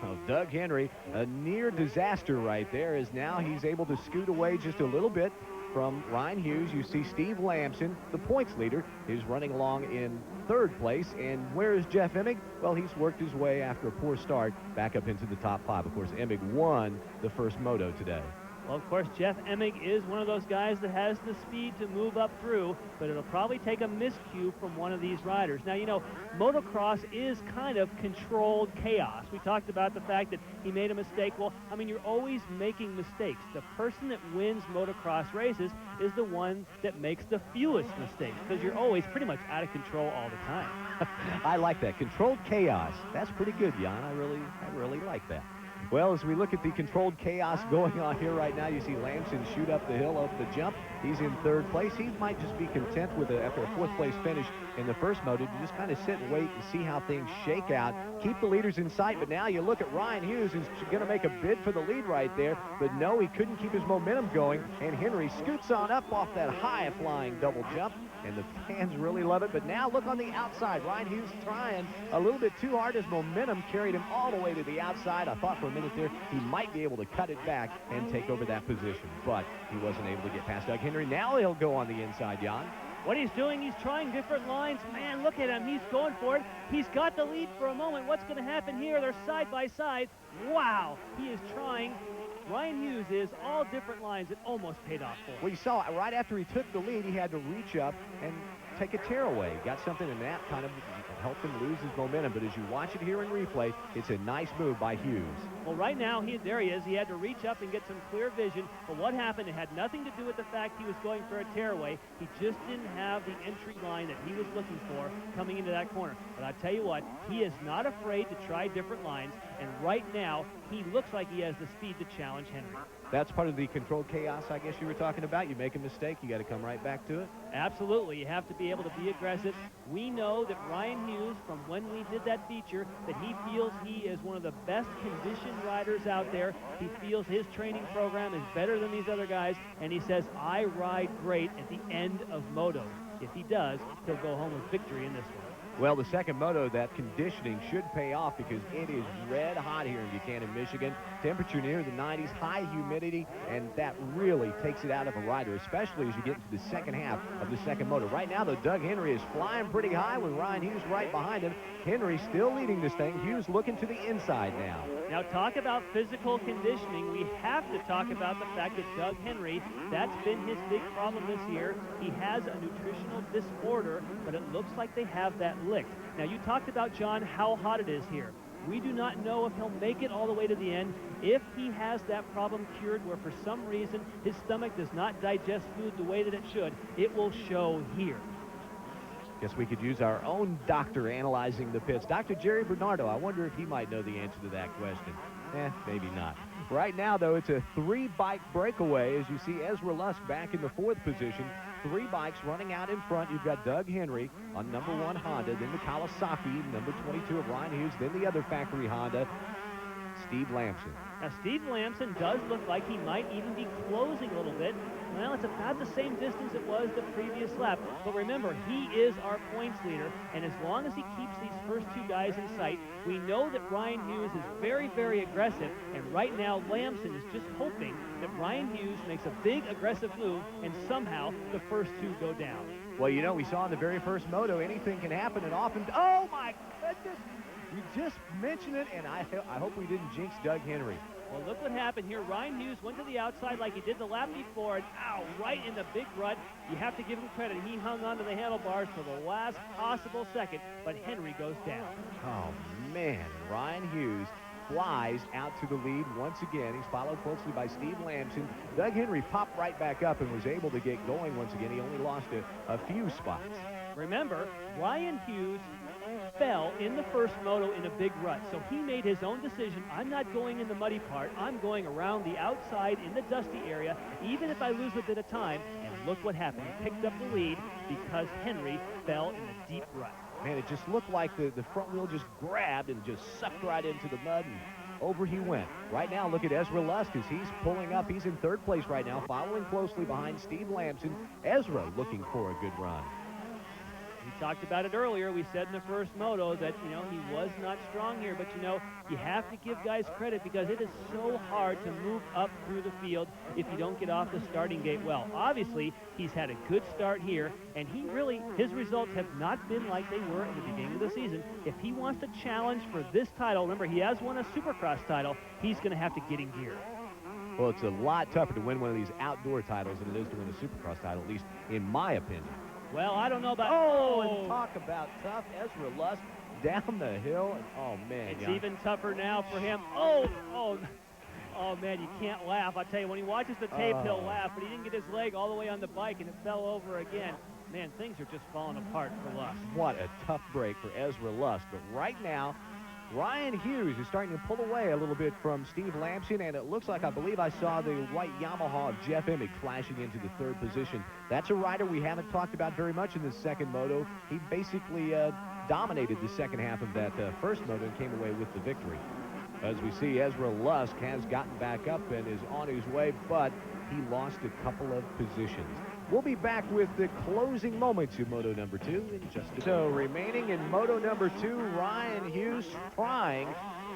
Oh, Doug Henry, a near disaster right there, as now he's able to scoot away just a little bit from Ryan Hughes. You see Steve Lamson, the points leader, is running along in third place. And where is Jeff Emig? Well, he's worked his way after a poor start back up into the top 5. Of course, Emig won the first moto today. Well, of course, Jeff Emig is one of those guys that has the speed to move up through, but it'll probably take a miscue from one of these riders. Now, you know, motocross is kind of controlled chaos. We talked about the fact that he made a mistake. Well, I mean, you're always making mistakes. The person that wins motocross races is the one that makes the fewest mistakes, because you're always pretty much out of control all the time. I like that. Controlled chaos. That's pretty good, Jan. I really like that. Well, as we look at the controlled chaos going on here right now, you see Lamson shoot up the hill over the jump. He's in third place. He might just be content with after a fourth place finish in the first moto to just kind of sit and wait and see how things shake out. Keep the leaders in sight, but now you look at Ryan Hughes, who's going to make a bid for the lead right there, but no, he couldn't keep his momentum going, and Henry scoots on up off that high-flying double jump, and the fans really love it. But now look on the outside. Ryan Hughes trying a little bit too hard. His momentum carried him all the way to the outside. I thought for a minute there he might be able to cut it back and take over that position, but he wasn't able to get past Doug Henry. Now he'll go on the inside, Jan. What he's doing, he's trying different lines. Man, look at him. He's going for it. He's got the lead for a moment. What's going to happen here? They're side by side. Wow, he is trying. Ryan Hughes is all different lines. It almost paid off for him. Well, you saw right after he took the lead, he had to reach up and take a tearaway. Got something in that kind of helped him lose his momentum. But as you watch it here in replay, it's a nice move by Hughes. Well, right now, there he is. He had to reach up and get some clear vision. But what happened, it had nothing to do with the fact he was going for a tearaway. He just didn't have the entry line that he was looking for coming into that corner. But I tell you what, he is not afraid to try different lines. And right now, he looks like he has the speed to challenge Henry. That's part of the controlled chaos, I guess you were talking about. You make a mistake, you got to come right back to it. Absolutely. You have to be able to be aggressive. We know that Ryan Hughes, from when we did that feature, that he feels he is one of the best conditioned riders out there. He feels his training program is better than these other guys, and he says, I ride great at the end of motos. If he does, he'll go home with victory in this one. Well, the second moto, that conditioning should pay off because it is red hot here in Buchanan, Michigan. Temperature near the 90s, high humidity, and that really takes it out of a rider, especially as you get into the second half of the second moto. Right now, though, Doug Henry is flying pretty high with Ryan Hughes right behind him. Henry still leading this thing. Hughes looking to the inside now. Now, talk about physical conditioning. We have to talk about the fact that Doug Henry, that's been his big problem this year. He has a nutritional disorder, but it looks like they have that licked. Now, you talked about, John, how hot it is here. We do not know if he'll make it all the way to the end. If he has that problem cured where for some reason his stomach does not digest food the way that it should, it will show here. Guess we could use our own doctor analyzing the pits. Dr. Jerry Bernardo, I wonder if he might know the answer to that question. Maybe not. Right now, though, it's a 3-bike breakaway. As you see, Ezra Lusk back in the 4th position. 3 bikes running out in front. You've got Doug Henry on number 1 Honda, then the Kawasaki, number 22 of Ryan Hughes, then the other factory Honda, Steve Lamson. Now, Steve Lamson does look like he might even be closing a little bit. Well, it's about the same distance it was the previous lap. But remember, he is our points leader, and as long as he keeps these first 2 guys in sight, we know that Ryan Hughes is very, very aggressive, and right now Lamson is just hoping that Ryan Hughes makes a big aggressive move, and somehow the first 2 go down. Well, you know, we saw in the very first moto, anything can happen, and often, oh my goodness, you just mentioned it, and I hope we didn't jinx Doug Henry. Well, look what happened here. Ryan Hughes went to the outside like he did the lap before, and ow, right in the big rut. You have to give him credit. He hung onto the handlebars for the last possible second, but Henry goes down. Oh, man, Ryan Hughes flies out to the lead once again. He's followed closely by Steve Lamson. Doug Henry popped right back up and was able to get going once again. He only lost a few spots. Remember, Ryan Hughes fell in the first moto in a big rut, so he made his own decision. I'm not going in the muddy part. I'm going around the outside in the dusty area, even if I lose a bit of time. And look what happened. He picked up the lead because Henry fell in a deep rut. Man, it just looked like the front wheel just grabbed and just sucked right into the mud, and over he went. Right now, look at Ezra Lusk as he's pulling up. He's in third place right now, following closely behind Steve Lamson. Ezra looking for a good run. We talked about it earlier. We said in the first moto that, you know, he was not strong here, but, you know, you have to give guys credit because it is so hard to move up through the field if you don't get off the starting gate well. Obviously, he's had a good start here, and his results have not been like they were in the beginning of the season. If he wants to challenge for this title, remember, he has won a Supercross title, he's going to have to get in gear. Well, it's a lot tougher to win one of these outdoor titles than it is to win a Supercross title, at least in my opinion. Well, I don't know about... and talk about tough. Ezra Lusk down the hill. And, oh, man. It's even tougher now for him. Oh, man, you can't laugh. I tell you, when he watches the tape, he'll laugh, but he didn't get his leg all the way on the bike, and it fell over again. Man, things are just falling apart for Lusk. What a tough break for Ezra Lusk. But right now, Ryan Hughes is starting to pull away a little bit from Steve Lamson, and it looks like, I believe I saw the white Yamaha of Jeff Emig flashing into the third position. That's a rider we haven't talked about very much in this second moto. He basically dominated the second half of that first moto and came away with the victory. As we see, Ezra Lusk has gotten back up and is on his way, but he lost a couple of positions. We'll be back with the closing moments of Moto number 2 in just a minute. So remaining in Moto number 2, Ryan Hughes trying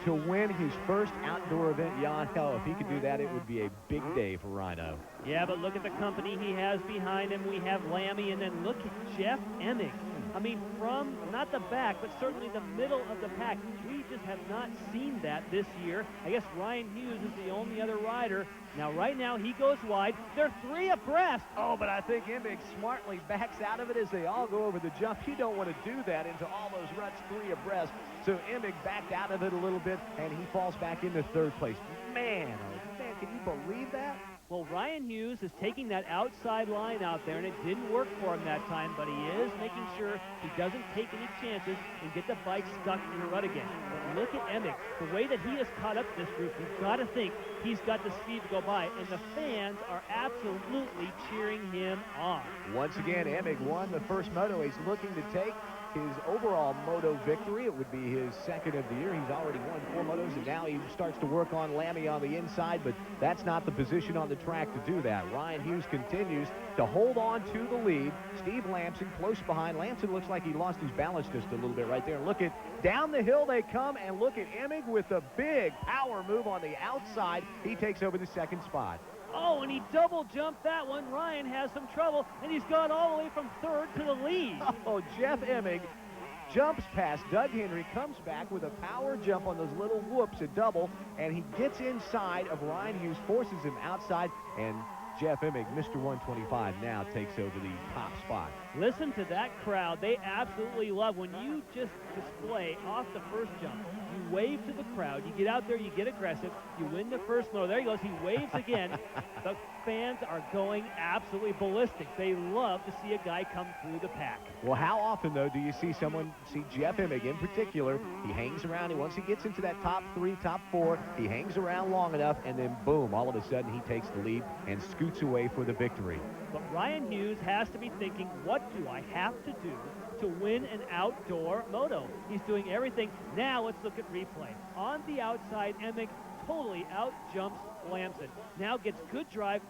to win his first outdoor event. Yeah, hell, if he could do that, it would be a big day for Rhino. Yeah, but look at the company he has behind him. We have Lammy, and then look at Jeff Emig. I mean, from not the back, but certainly the middle of the pack. We just have not seen that this year. I guess Ryan Hughes is the only other rider. Now, right now, he goes wide. They're 3 abreast. Oh, but I think Emig smartly backs out of it as they all go over the jump. You don't want to do that into all those ruts 3 abreast. So Emig backed out of it a little bit, and he falls back into third place. Man, oh man, can you believe that? Well, Ryan Hughes is taking that outside line out there, and it didn't work for him that time, but he is making sure he doesn't take any chances and get the bike stuck in a rut again. But look at Emig. The way that he has caught up to this group, you've got to think he's got the speed to go by, and the fans are absolutely cheering him on. Once again, Emig won the first moto. He's looking to take his overall moto victory. It would be his second of the year. He's already won 4 motos, and now he starts to work on Lammy on the inside, but that's not the position on the track to do that. Ryan Hughes continues to hold on to the lead. Steve Lamson close behind. Lamson looks like he lost his balance just a little bit right there. Look at down the hill they come, and look at Emig with a big power move on the outside. He takes over the second spot. Oh, and he double jumped that one. Ryan has some trouble, and he's gone all the way from third to the lead. Oh, Jeff Emig jumps past Doug Henry, comes back with a power jump on those little whoops, a double, and he gets inside of Ryan Hughes, forces him outside, and Jeff Emig, Mr. 125, now takes over the top spot. Listen to that crowd. They absolutely love when you just display off the first jump. You wave to the crowd. You get out there, you get aggressive. You win the first moto. There he goes. He waves again. The fans are going absolutely ballistic. They love to see a guy come through the pack. Well, how often, though, do you see Jeff Emig in particular? He hangs around, and once he gets into that top 3, top 4, he hangs around long enough, and then boom, all of a sudden he takes the lead and scoots away for the victory. But Ryan Hughes has to be thinking, what do I have to do to win an outdoor moto? He's doing everything. Now let's look at replay. On the outside, Emig totally out-jumps Lamson. Now gets good drive,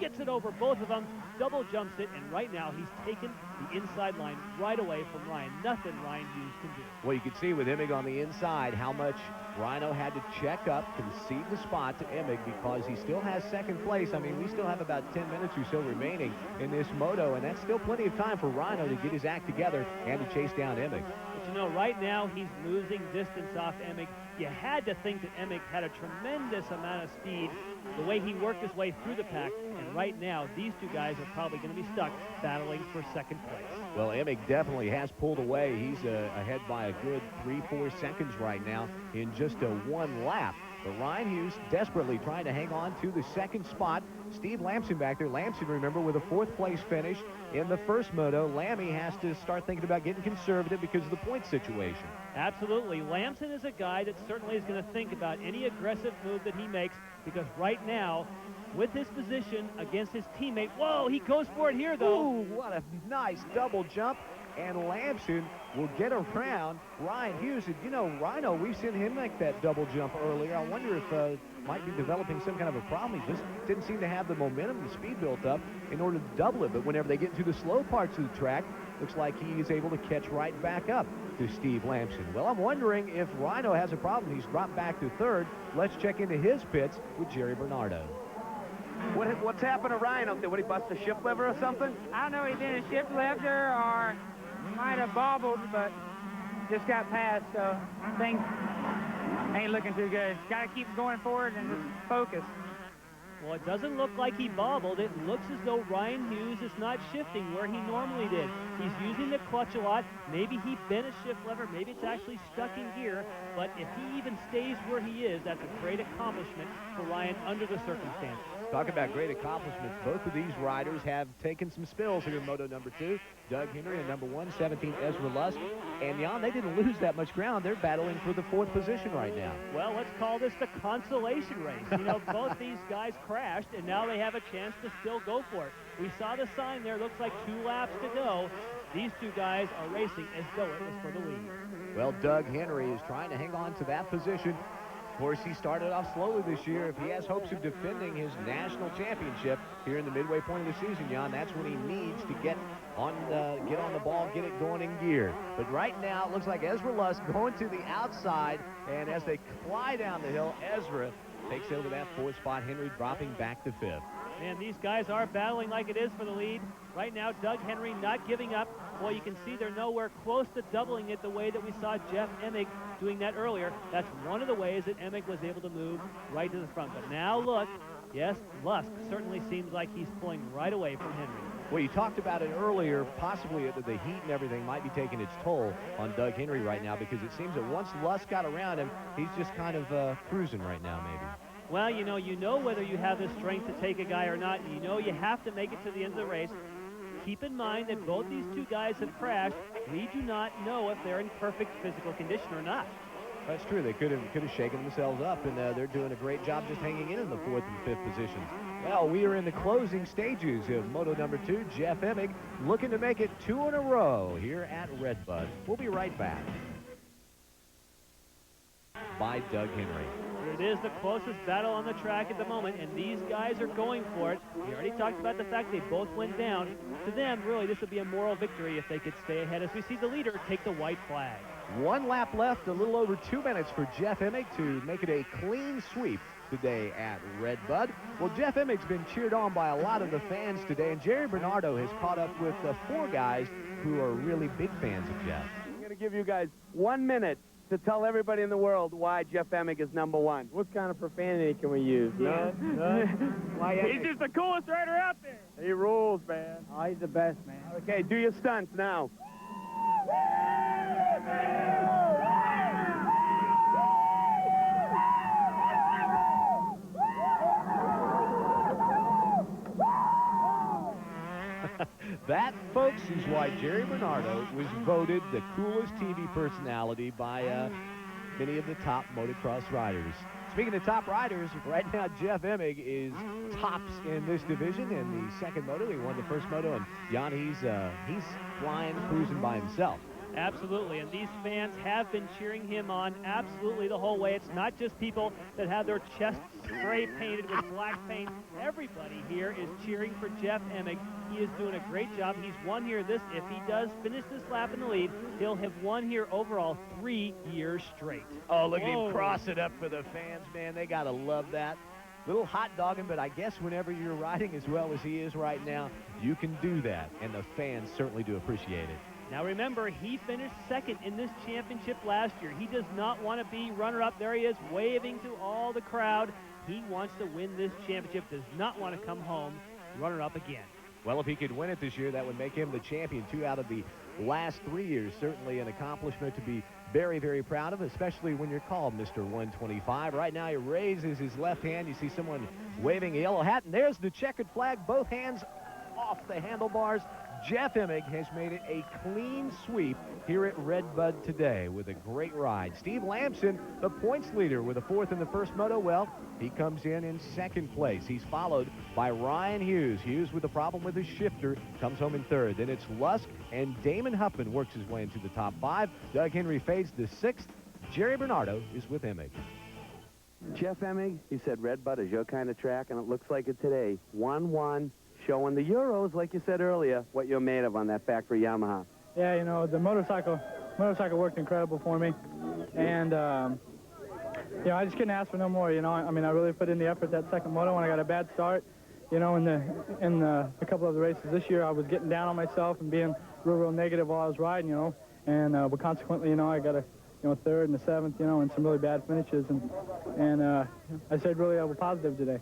gets it over both of them, double jumps it, and right now he's taken the inside line right away from Ryan. Nothing Ryan Hughes can do. Well, you can see with Emig on the inside how much Rhino had to check up, concede the spot to Emig because he still has second place. I mean, we still have about 10 minutes or so remaining in this moto, and that's still plenty of time for Rhino to get his act together and to chase down Emig. But, you know, right now he's losing distance off Emig. You had to think that Emig had a tremendous amount of speed, the way he worked his way through the pack. And right now, these two guys are probably going to be stuck battling for second place. Well, Emig definitely has pulled away. He's ahead by a good 3-4 seconds right now in just a one lap. But Ryan Hughes desperately trying to hang on to the second spot. Steve Lamson back there. Lamson, remember, with a fourth-place finish in the first moto. Lammy has to start thinking about getting conservative because of the point situation. Absolutely. Lamson is a guy that certainly is going to think about any aggressive move that he makes, because right now, with his position against his teammate, whoa, he goes for it here, though. Ooh, what a nice double jump. And Lamson will get around Ryan Hughes. And, you know, Rhino, we've seen him make that double jump earlier. I wonder if might be developing some kind of a problem. He just didn't seem to have the momentum, the speed built up in order to double it. But whenever they get into the slow parts of the track, looks like he is able to catch right back up to Steve Lamson. Well, I'm wondering if Rhino has a problem. He's dropped back to third. Let's check into his pits with Jerry Bernardo. What's happened to Ryan out there? Would he bust a shift lever or something? I don't know, he did a shift lever or might have bobbled, but just got past, so things ain't looking too good. Got to keep going forward and just focus. Well, it doesn't look like he bobbled. It looks as though Ryan Hughes is not shifting where he normally did. He's using the clutch a lot. Maybe he bent a shift lever. Maybe it's actually stuck in gear. But if he even stays where he is, that's a great accomplishment for Ryan under the circumstances. Talk about great accomplishments. Both of these riders have taken some spills here in Moto number 2. Doug Henry in number 1, 17 Ezra Lusk. And Jan, they didn't lose that much ground. They're battling for the 4th position right now. Well, let's call this the consolation race. You know, both these guys crashed, and now they have a chance to still go for it. We saw the sign there. Looks like 2 laps to go. These two guys are racing as though it was for the lead. Well, Doug Henry is trying to hang on to that position. Of course, he started off slowly this year. If he has hopes of defending his national championship here in the midway point of the season, Jan, that's when he needs to get on the ball, get it going in gear. But right now, it looks like Ezra Lusk going to the outside, and as they fly down the hill, Ezra takes over that 4th spot. Henry dropping back to 5th. Man, these guys are battling like it is for the lead. Right now, Doug Henry not giving up. Boy, you can see they're nowhere close to doubling it the way that we saw Jeff Emig doing that earlier. That's one of the ways that Emig was able to move right to the front. But now look, yes, Lusk certainly seems like he's pulling right away from Henry. Well, you talked about it earlier, possibly the heat and everything might be taking its toll on Doug Henry right now, because it seems that once Lusk got around him, he's just kind of cruising right now, maybe. Well, you know whether you have the strength to take a guy or not. You know you have to make it to the end of the race. Keep in mind that both these two guys have crashed. We do not know if they're in perfect physical condition or not. That's true. They could have shaken themselves up, and they're doing a great job just hanging in the 4th and 5th positions. Well, we are in the closing stages of Moto number 2. Jeff Emig looking to make it 2 in a row here at Redbud. We'll be right back. By Doug Henry. It is the closest battle on the track at the moment, and these guys are going for it. We already talked about the fact they both went down. To them, really, this would be a moral victory if they could stay ahead as we see the leader take the white flag. 1 lap left, a little over 2 minutes for Jeff Emig to make it a clean sweep today at Redbud. Well, Jeff Emig's been cheered on by a lot of the fans today, and Jerry Bernardo has caught up with 4 guys who are really big fans of Jeff. I'm going to give you guys 1 minute to tell everybody in the world why Jeff Emig is number 1. What kind of profanity can we use? None? Why He's just the coolest rider out there. He rules, man. Oh, he's the best, man. Okay, do your stunts now. That, folks, is why Jerry Bernardo was voted the coolest TV personality by many of the top motocross riders. Speaking of top riders, right now Jeff Emig is tops in this division in the 2nd moto. He won the 1st moto, and Jan, he's flying, cruising by himself. Absolutely, and these fans have been cheering him on absolutely the whole way. It's not just people that have their chests spray painted with black paint. Everybody here is cheering for Jeff Emig. He is doing a great job. He's won here if he does finish this lap in the lead, he'll have won here overall 3 years straight. Oh, look at him cross it up for the fans, man. They got to love that. Little hot dogging, but I guess whenever you're riding as well as he is right now, you can do that, and the fans certainly do appreciate it. Now remember, he finished second in this championship last year. He does not want to be runner-up. There he is, waving to all the crowd. He wants to win this championship, does not want to come home runner-up again. Well, if he could win it this year, that would make him the champion 2 out of the last 3 years. Certainly an accomplishment to be very, very proud of, especially when you're called Mr. 125. Right now, he raises his left hand. You see someone waving a yellow hat, and there's the checkered flag, both hands off the handlebars. Jeff Emig has made it a clean sweep here at Red Bud today with a great ride. Steve Lamson, the points leader with a 4th in the first moto. Well, he comes in second place. He's followed by Ryan Hughes. Hughes with a problem with his shifter comes home in 3rd. Then it's Lusk, and Damon Huffman works his way into the top 5. Doug Henry fades to 6th. Jerry Bernardo is with Emig. Jeff Emig, you said Red Bud is your kind of track, and it looks like it today. 1-1, showing the Euros, like you said earlier, what you're made of on that factory Yamaha. Yeah, you know, the motorcycle worked incredible for me. And, you know, I just couldn't ask for no more, you know. I mean, I really put in the effort that second moto when I got a bad start. You know, in a couple of the races this year, I was getting down on myself and being real negative while I was riding, you know. And, but consequently, you know, I got a, you know, 3rd and a 7th, you know, and some really bad finishes. And I stayed really positive today.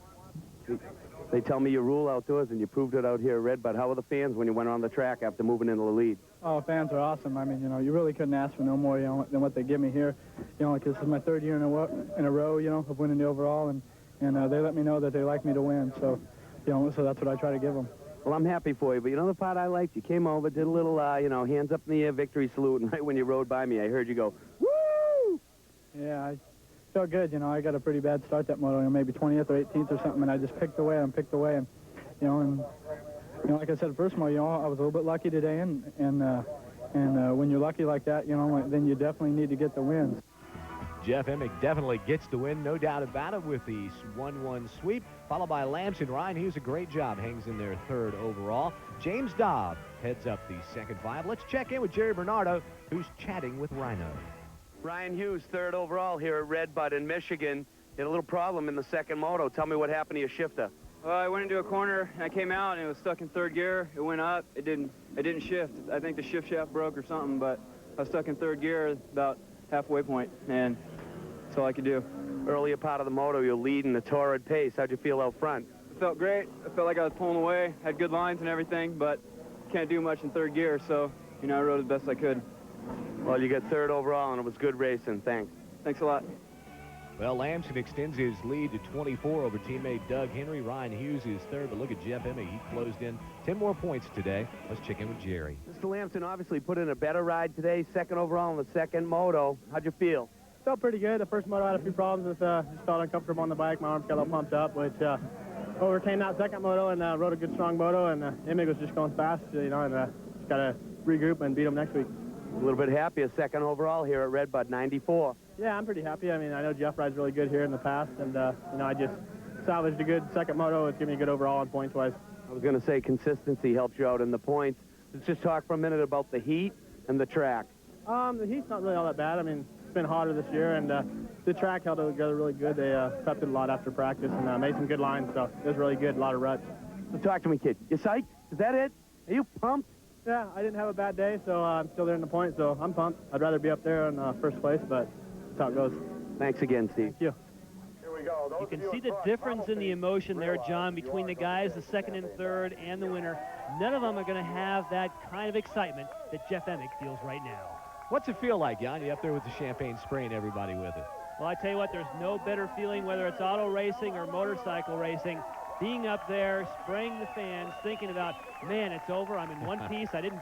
They tell me you rule outdoors, and you proved it out here at Red Bud. How were the fans when you went on the track after moving into the lead? Oh, fans are awesome. I mean, you know, you really couldn't ask for no more, you know, than what they give me here. You know, like this is my 3rd year in a row, you know, of winning the overall, and they let me know that they like me to win. So, you know, so that's what I try to give them. Well, I'm happy for you, but you know the part I liked? You came over, did a little, you know, hands up in the air victory salute, and right when you rode by me, I heard you go, woo! Yeah, I felt good. You know, I got a pretty bad start that moto, you know, maybe 20th or 18th or something, and I just picked away and picked away, and you know, like I said, first moto, you know, I was a little bit lucky today, and when you're lucky like that, you know, then you definitely need to get the wins. Jeff Emig definitely gets the win, no doubt about it, with the 1-1 sweep, followed by Lamson. Ryan Hughes, a great job, hangs in there 3rd overall. James Dobb heads up the second 5. Let's check in with Jerry Bernardo, who's chatting with Rhino. Ryan Hughes, 3rd overall here at Red Bud in Michigan. You had a little problem in the second moto. Tell me what happened to your shifter. Well, I went into a corner, and I came out, and it was stuck in 3rd gear. It went up. It didn't shift. I think the shift shaft broke or something, but I was stuck in 3rd gear about halfway point, and that's all I could do. Earlier part of the moto, you're leading the torrid pace. How'd you feel out front? It felt great. I felt like I was pulling away. Had good lines and everything, but can't do much in 3rd gear, so, you know, I rode as best I could. Well, you got 3rd overall, and it was good racing. Thanks. Thanks a lot. Well, Lamson extends his lead to 24 over teammate Doug Henry. Ryan Hughes is 3rd, but look at Jeff Emig. He closed in 10 more points today. Let's check in with Jerry. Mr. Lamson obviously put in a better ride today, 2nd overall in the second moto. How'd you feel? Felt pretty good. The first moto I had a few problems with, just felt uncomfortable on the bike. My arms got a little pumped up, which overcame that second moto and rode a good strong moto, and Emig was just going fast, you know, and just got to regroup and beat him next week. A little bit happier, 2nd overall here at Red Bud, 94. Yeah, I'm pretty happy. I mean, I know Jeff rides really good here in the past, and, you know, I just salvaged a good second moto. It's giving me a good overall on points-wise. I was going to say consistency helps you out in the points. Let's just talk for a minute about the heat and the track. The heat's not really all that bad. I mean, it's been hotter this year, and the track held together really good. They prepped it a lot after practice and made some good lines, so it was really good, a lot of ruts. So talk to me, kid. You psyched? Is that it? Are you pumped? Yeah, I didn't have a bad day, so I'm still there in the point, so I'm pumped. I'd rather be up there in first place, but that's how it goes. Thanks again, Steve. Thank you. You can see the difference in the emotion there, John, between the guys, the 2nd and 3rd, and the winner. None of them are going to have that kind of excitement that Jeff Emig feels right now. What's it feel like, Jan? You up there with the champagne spraying everybody with it? Well, I tell you what, there's no better feeling, whether it's auto racing or motorcycle racing, being up there, spraying the fans, thinking about, man, it's over, I'm in one piece, I didn't